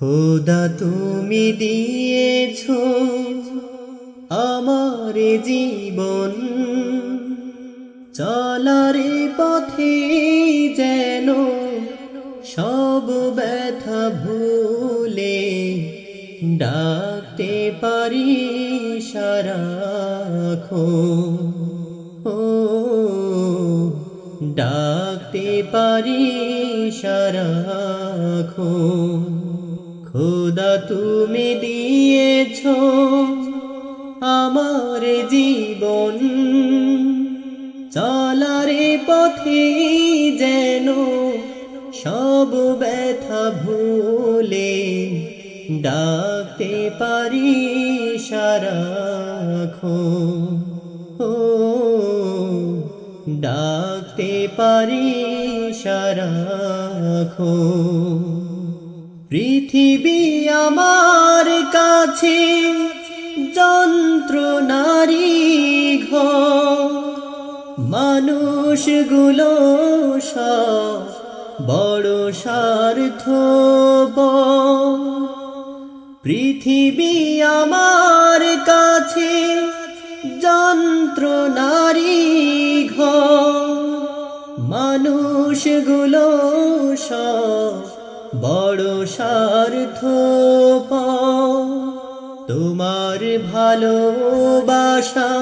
খোদা তুমি দিয়েছো আমার জীবন, চলার পথে যেন সব ব্যথা ভুলে ডাকতে পারি সারাক্ষণ। ও ডাকতে পারি সারাক্ষণ। খোদা তুমি দিয়েছো আমার জীবন, চলার পথে যেন সব ব্যথা ভুলে ডাকতে পারি সারাক্ষণ। ও ডাকতে পারি সারাক্ষণ। পৃথিবী আমার কাছে যন্ত্রণারই ঘর, মানুষগুলো সব বড় স্বার্থপর। পৃথিবী আমার কাছে যন্ত্রণারই ঘর, মানুষগুলো সব বড় স্বার্থপর। তোমার ভালোবাসা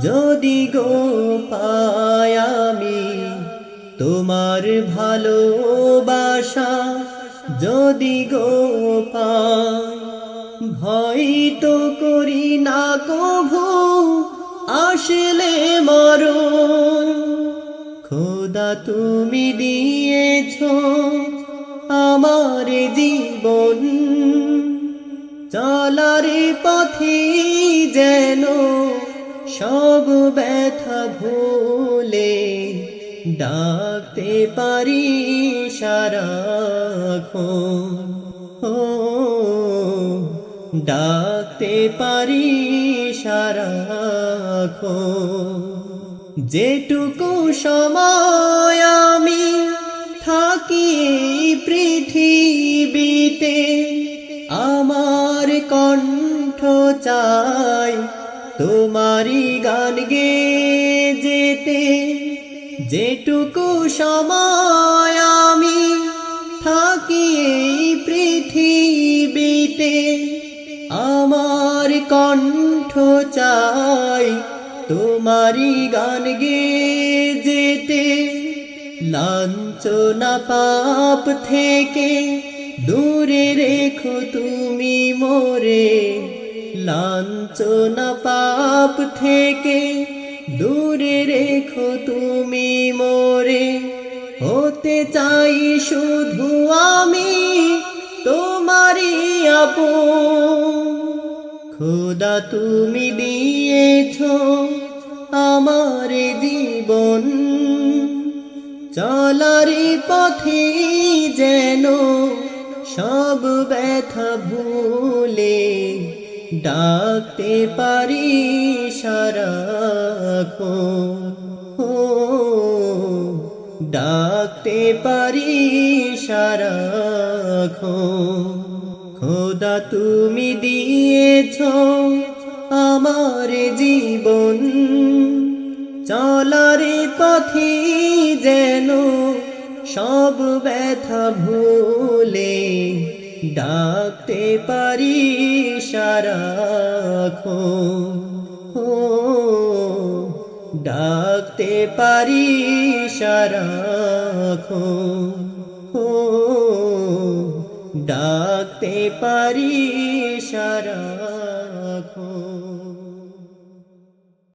যদি গো পাই আমি, তোমার ভালোবাসা যদি গো পাই, ভয় তো করি না কভু আসলে মরণ। খোদা তুমি দিয়েছো আমার জীবন, চলার পথে যেন সব ব্যথা ভুলে ডাকতে পারি সারাক্ষণ। ও ডাকতে পারি সারাক্ষণ। যেটুকু সময় আমি থাকি পৃথিবীতে, আমার কণ্ঠ চাই তোমারি গান গেয়ে যেতে। যেটুকু সময় আমি থাকি পৃথিবীতে, আমার কণ্ঠ চাই তোমারি গান গেয়ে যেতে। লাঞ্ছনা পাপ থেকে দূরে রেখো তুমি মোরে, লাঞ্ছনা পাপ থেকে দূরে রেখো তুমি মোরে। হতে চাই শুধু আমি তোমারই আপন। খোদা তুমি দিয়েছো আমার জীবন, চলার পথে যেন সব ব্যথা ভুলে ডাকতে পারি সারাক্ষণ। ও ডাকতে পারি সারাক্ষণ। খোদা তুমি দিয়েছো আমার জীবন, চলার পথে যেন সব ব্যথা ভুলে ডাকতে পারি সারাক্ষণ। ও ডাকতে পারি সারাক্ষণ। ও ডাকতে পারি সারাক্ষণ।